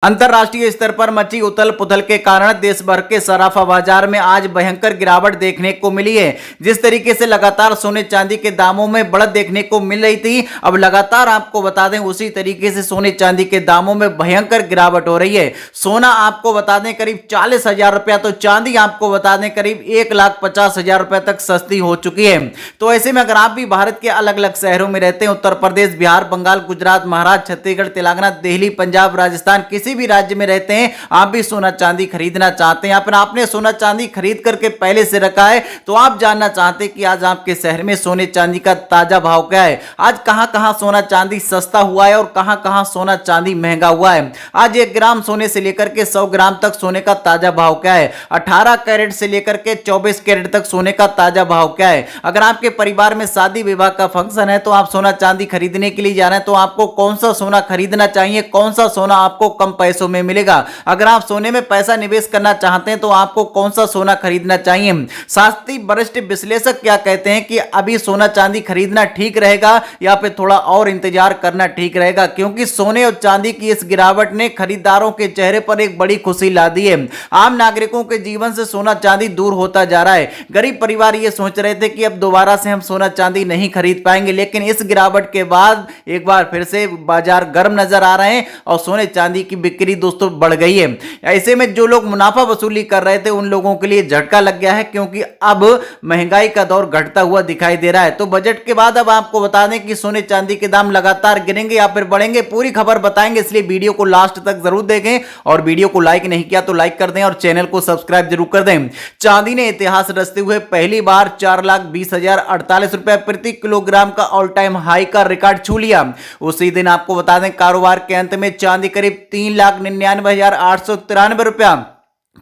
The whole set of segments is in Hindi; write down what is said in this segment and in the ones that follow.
अंतर्राष्ट्रीय स्तर पर मची उथल पुथल के कारण देश भर के सराफा बाजार में आज भयंकर गिरावट देखने को मिली है। जिस तरीके से लगातार सोने चांदी के दामों में बढ़त देखने को मिल रही थी, अब लगातार आपको बता दें उसी तरीके से सोने चांदी के दामों में भयंकर गिरावट हो रही है। सोना आपको बता दें करीब 40,000 रुपया, तो चांदी आपको बता दें करीब 1,50,000 रुपया तक सस्ती हो चुकी है। तो ऐसे में अगर आप भी भारत के अलग अलग शहरों में रहते हैं, उत्तर प्रदेश, बिहार, बंगाल, गुजरात, महाराष्ट्र, छत्तीसगढ़, तेलंगाना, दिल्ली, पंजाब, राजस्थान, किसी भी राज्य में रहते हैं, आप भी सोना चांदी खरीदना चाहते हैं, अपना आपने सोना चांदी खरीद करके पहले से रखा है, तो आप जानना चाहते हैं कि आज आपके शहर में सोने चांदी का ताजा भाव क्या है, आज कहां कहां सोना चांदी सस्ता हुआ है और कहां कहां सोना चांदी महंगा हुआ है। आज 1 ग्राम सोने से लेकर के 100 ग्राम तक सोने का ताजा भाव क्या है, 18 कैरेट से लेकर के 24 कैरेट तक सोने का ताजा भाव क्या है। अगर आपके परिवार में शादी विवाह का फंक्शन है, तो आप सोना चांदी खरीदने के लिए जा रहे हैं, तो आपको कौन सा सोना खरीदना चाहिए, कौन सा सोना आपको कम पैसों में मिलेगा। अगर आप सोने में पैसा निवेश करना चाहते हैं, तो आपको कौन सा सोना खरीदना चाहिए। शास्त्रीय वरिष्ठ विश्लेषक क्या कहते हैं कि अभी सोना चांदी खरीदना ठीक रहेगा या फिर थोड़ा और इंतजार करना ठीक रहेगा, क्योंकि सोने और चांदी की इस गिरावट ने खरीदारों के चेहरे पर एक बड़ी खुशी ला दी है। आम नागरिकों के जीवन से सोना चांदी दूर होता जा रहा है। गरीब परिवार ये सोच रहे थे कि अब दोबारा से हम सोना चांदी नहीं खरीद पाएंगे, लेकिन इस गिरावट के बाद एक बार फिर से बाजार गर्म नजर आ रहे हैं और सोने चांदी की बिक्री दोस्तों बढ़ गई है। ऐसे में जो लोग मुनाफा वसूली कर रहे थे, उन लोगों के लिए झटका लग गया है, क्योंकि अब महंगाई का दौर घटता हुआ दिखाई दे रहा है। तो बजट के बाद अब आपको बता दें कि सोने चांदी के दाम लगातार गिरेंगे या फिर बढ़ेंगे, पूरी खबर बताएंगे, इसलिए वीडियो को लास्ट तक जरूर देखें और वीडियो को लाइक नहीं किया तो लाइक कर दें और चैनल को सब्सक्राइब जरूर कर दें। चांदी ने इतिहास रचते हुए पहली बार 4,20,048 रुपए प्रति किलोग्राम का ऑल टाइम हाई का रिकॉर्ड छू लिया। उसी दिन आपको बता दें कारोबार के अंत में चांदी करीब 3,99,893 रुपया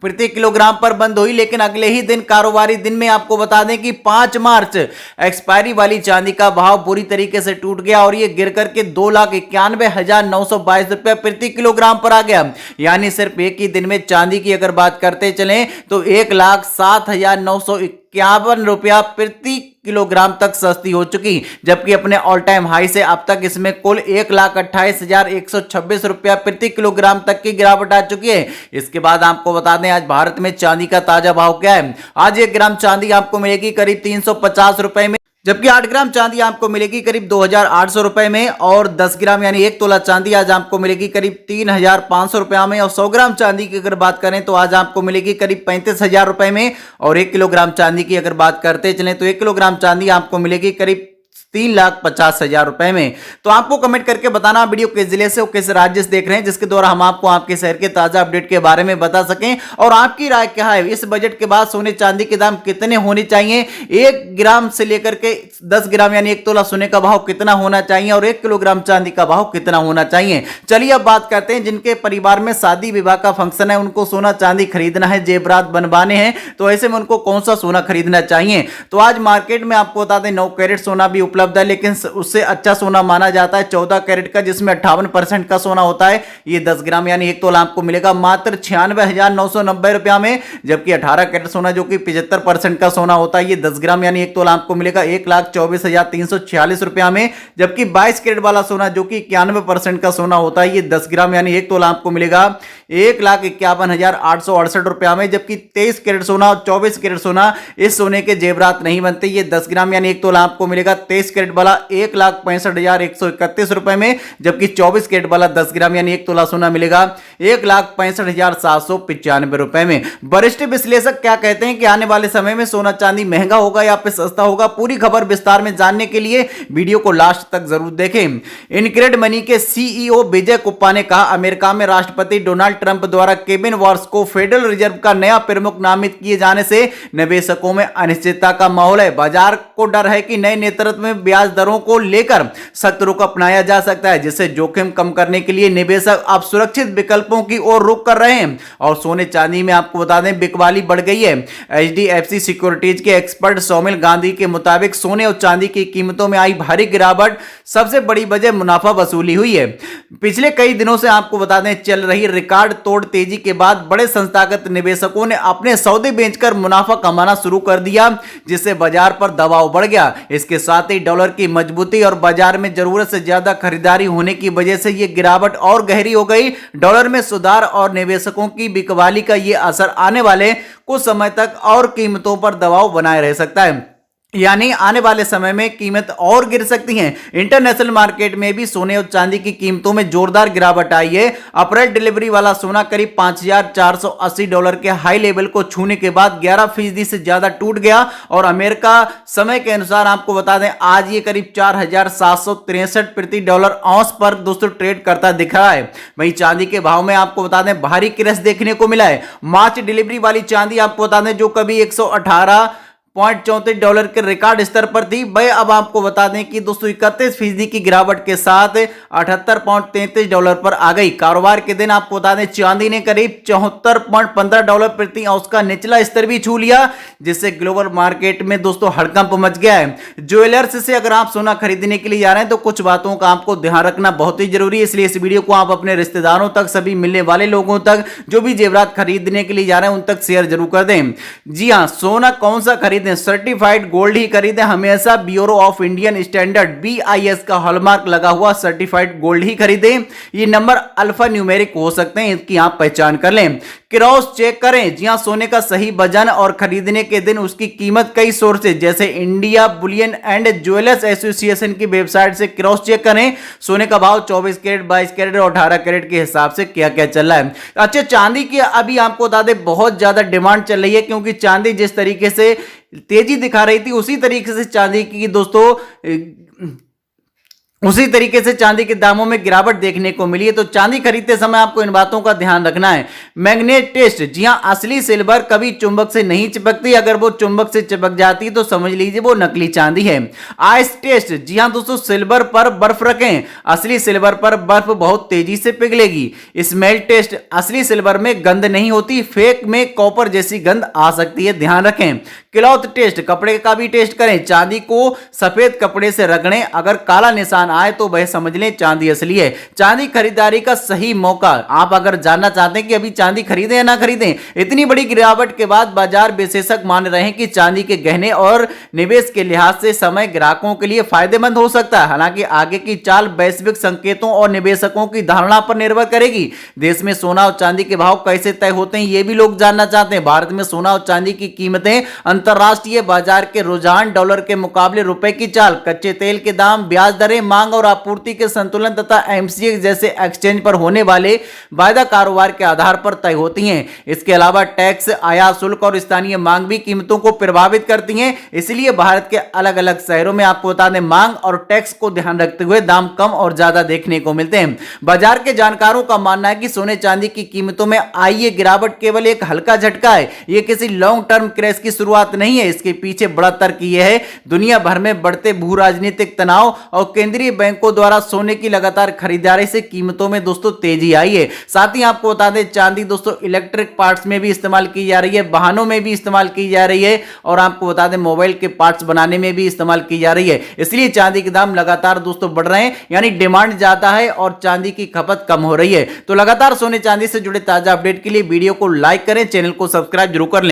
प्रति किलोग्राम पर बंद हुई, लेकिन अगले ही दिन कारोबारी दिन में आपको बता दें कि 5 मार्च एक्सपायरी वाली चांदी का भाव पूरी तरीके से टूट गया और ये गिर करके 2,91,922 रुपए प्रति किलोग्राम पर आ गया। यानी सिर्फ एक ही दिन में चांदी की अगर बात करते चलें तो 1,07,951 रुपया प्रति किलोग्राम तक सस्ती हो चुकी, जबकि अपने ऑल टाइम हाई से अब तक इसमें कुल 1,28,126 रुपया प्रति किलोग्राम तक की गिरावट आ चुकी है। इसके बाद आपको बता दें आज भारत में चांदी का ताजा भाव क्या है। आज 1 ग्राम चांदी आपको मिलेगी करीब 350 रुपए में, जबकि 8 ग्राम चांदी आपको मिलेगी करीब 2,800 रुपए में, और 10 ग्राम यानी 1 तोला चांदी आज आपको मिलेगी करीब 3,500 रुपया में, और 100 ग्राम चांदी की अगर बात करें तो आज आपको मिलेगी करीब 35,000 रुपए में, और 1 किलोग्राम चांदी की अगर बात करते चलें तो 1 किलोग्राम चांदी आपको मिलेगी करीब 3,50,000 रुपए में। तो आपको कमेंट करके बताना वीडियो किस जिले से और किस राज्य से देख रहे हैं, जिसके द्वारा हम आपको आपके शहर के ताजा अपडेट के बारे में बता सकें। और आपकी राय क्या है, इस बजट के बाद सोने चांदी के दाम कितने होने चाहिए, 1 ग्राम से लेकर के 10 ग्राम यानी 1 तोला सोने का भाव कितना होना चाहिए और 1 किलोग्राम चांदी का भाव कितना होना चाहिए। चलिए अब बात करते हैं जिनके परिवार में शादी विवाह का फंक्शन है, उनको सोना चांदी खरीदना है, जेवरात बनवाने हैं, तो ऐसे में उनको कौन सा सोना खरीदना चाहिए। तो आज मार्केट में आपको बता दें 9 कैरेट सोना भी उपलब्ध है, लेकिन उससे अच्छा सोना माना जाता है 14 कैरेट का, जिसमें 58% का सोना होता है। ये 10 ग्राम यानी 1 तोला आपको मिलेगा मात्र 96,990 रुपया में, जबकि 18 कैरेट सोना जो कि 75% का सोना होता है, ये 10 ग्राम यानी 1 तोला आपको मिलेगा 1,24,346 रुपया में, जबकि 22 कैरेट वाला सोना जो कि 91% का सोना होता है, ये 10 ग्राम यानी 1 तोला आपको मिलेगा 1,51,868 रुपया में, जबकि 23 कैरेट सोना और 24 कैरेट सोना इस सोने के जेवरात नहीं बनते। ये 10 ग्राम यानी 1 तोला आपको मिलेगा 23 कैरेट वाला 1,65,131 रुपए में, जबकि 24 कैरेट वाला 10 ग्राम यानी 1 तोला सोना मिलेगा 1,65,795 रुपए में। वरिष्ठ विश्लेषक क्या कहते हैं कि आने वाले समय में सोना चांदी महंगा होगा या फिर सस्ता होगा, पूरी खबर विस्तार में जानने के लिए वीडियो को लास्ट तक जरूर देखें। इनक्रेड मनी के सीईओ विजय कुप्पा ने कहा, अमेरिका में राष्ट्रपति डोनाल्ड ट्रंप द्वारा केविन वॉर्स को फेडरल रिजर्व का नया प्रमुख नामित किए जाने से निवेशकों में अनिश्चितता का माहौल है। बाजार को डर है कि नए नेतृत्व में ब्याज दरों को लेकर सख्त रुख अपनाया जा सकता है, जिससे जोखिम कम करने के लिए निवेशक अब सुरक्षित विकल्पों की ओर रुख कर रहे हैं। और सोने चांदी में आपको बता दें बिकवाली बढ़ गई है। एचडीएफसी सिक्योरिटीज के एक्सपर्ट सोमिल गांधी के मुताबिक सोने और चांदी की कीमतों में आई भारी गिरावट सबसे बड़ी वजह मुनाफा वसूली हुई है। पिछले कई दिनों से आपको बता दें चल रही रिकॉर्ड तोड़ तेजी के बाद बड़े संस्थागत निवेशकों ने अपने सौदे बेचकर मुनाफा कमाना शुरू कर दिया, जिससे बाजार पर दबाव बढ़ गया। इसके साथ ही डॉलर की मजबूती और बाजार में जरूरत से ज्यादा खरीदारी होने की वजह से ये गिरावट और गहरी हो गई। डॉलर में सुधार और निवेशकों की बिकवाली का ये असर आने वाले कुछ समय तक और कीमतों पर दबाव बनाए रह सकता है, यानी आने वाले समय में कीमत और गिर सकती है। इंटरनेशनल मार्केट में भी सोने और चांदी की कीमतों में जोरदार गिरावट आई है। अप्रैल डिलीवरी वाला सोना करीब $5,480 के हाई लेवल को छूने के बाद 11% से ज्यादा टूट गया और अमेरिका समय के अनुसार आपको बता दें आज ये करीब $4,763 प्रति डॉलर औंस पर दोस्तों ट्रेड करता दिख रहा है। वहीं चांदी के भाव में आपको बता दें भारी क्रैश देखने को मिला है। मार्च डिलीवरी वाली चांदी आपको बता दें जो कभी $118.34 के रिकॉर्ड स्तर पर थी, वह अब आपको बता दें कि दोस्तों 31% की गिरावट के साथ $78.33 पर आ गई। कारोबार के दिन आपको बता दें चांदी ने करीब $74.15 प्रति औंस का निचला स्तर भी छू लिया, जिससे ग्लोबल मार्केट में दोस्तों हड़कंप मच गया है। ज्वेलर्स से अगर आप सोना खरीदने के लिए जा रहे हैं तो कुछ बातों का आपको ध्यान रखना बहुत ही जरूरी है, इसलिए इस वीडियो को आप अपने रिश्तेदारों तक, सभी मिलने वाले लोगों तक, जो भी जेवरात खरीदने के लिए जा रहे हैं उन तक शेयर जरूर कर दें। जी हाँ, सोना कौन सा खरीदें? सर्टिफाइड गोल्ड ही खरीदें। हमेशा bureau of Indian standard BIS का हॉलमार्क लगा हुआ सर्टिफाइड गोल्ड ही खरीदें। ये नंबर अल्फा न्यूमेरिक हो सकते हैं, इसकी आप पहचान कर लें। क्रॉस चेक करें। जी हां, सोने का सही वजन और खरीदने के दिन उसकी कीमत कई सोर्सेज जैसे India Boolean and jewellers association की वेबसाइट से क्रॉस चेक करें। सोने का भाव 24 कैरेट, 22 कैरेट और 18 कैरेट के हिसाब से क्या क्या चल रहा है। अच्छा, चांदी की अभी आपको बता दें बहुत ज्यादा डिमांड चल रही है, क्योंकि चांदी जिस तरीके से तेजी दिखा रही थी उसी तरीके से चांदी के दामों में गिरावट देखने को मिली है। तो चांदी खरीदते समय आपको इन बातों का ध्यान रखना है। Magnet test. जी हां, असली सिल्वर कभी चुंबक से नहीं चिपकती, अगर वो चुंबक से चिपक जाती तो समझ लीजिए वो नकली चांदी है। Ice test. जी हां दोस्तों, सिल्वर पर बर्फ रखें, असली सिल्वर पर बर्फ बहुत तेजी से पिघलेगी। Smell test. असली सिल्वर में गंध नहीं होती, फेक में कॉपर जैसी गंध आ सकती है, ध्यान रखें। Cloth test. कपड़े का भी टेस्ट करें, चांदी को सफेद कपड़े से रगड़ें, अगर काला निशान आए तो वह समझ लें चांदी असली है। चांदी खरीदारी का सही मौका। आप अगर जानना चाहते हैं कि अभी चांदी खरीदें या ना खरीदें, इतनी बड़ी गिरावट के बाद बाजार विशेषज्ञ मान रहे हैं कि चांदी के गहने और निवेश के लिहाज से समय ग्राहकों के लिए फायदेमंद हो सकता है। हालांकि आगे की चाल वैश्विक संकेतों और निवेशकों की धारणा पर निर्भर करेगी। देश में सोना और चांदी के भाव कैसे तय होते हैं ये भी लोग जानना चाहते हैं। भारत में सोना और चांदी की कीमतें, अंतरराष्ट्रीय बाजार के रुझान, डॉलर के मुकाबले रुपए की चाल, कच्चे तेल के दाम, ब्याज दरें, मांग और आपूर्ति के संतुलन तथा MCX जैसे एक्सचेंज पर होने वाले वायदा कारोबार के आधार पर तय होती हैं। इसके अलावा टैक्स, आयात शुल्क और स्थानीय मांग भी कीमतों को प्रभावित करती हैं। इसलिए भारत के अलग अलग शहरों में आपको बता दें मांग और टैक्स को ध्यान रखते हुए दाम कम और ज्यादा देखने को मिलते हैं। बाजार के जानकारों का मानना है कि सोने चांदी की कीमतों में आई ये गिरावट केवल एक हल्का झटका है, ये किसी लॉन्ग टर्म क्रैश की शुरुआत नहीं है। इसके पीछे बड़ा तर्क यह है दुनिया भर में बढ़ते भू राजनीतिक तनाव और केंद्रीय बैंकों द्वारा सोने की लगातार खरीदारी से कीमतों में दोस्तों तेजी आई है। साथ ही आपको बता दें चांदी दोस्तों इलेक्ट्रिक पार्ट्स में भी इस्तेमाल की जा रही है, वाहनों में भी इस्तेमाल की जा रही है और आपको बता दें मोबाइल के पार्ट्स बनाने में भी इस्तेमाल की जा रही है। इसलिए चांदी के दाम लगातार दोस्तों बढ़ रहे हैं, यानी डिमांड ज्यादा है और चांदी की खपत कम हो रही है। तो लगातार सोने चांदी से जुड़े ताजा अपडेट के लिए वीडियो को लाइक करें, चैनल को सब्सक्राइब जरूर कर लें।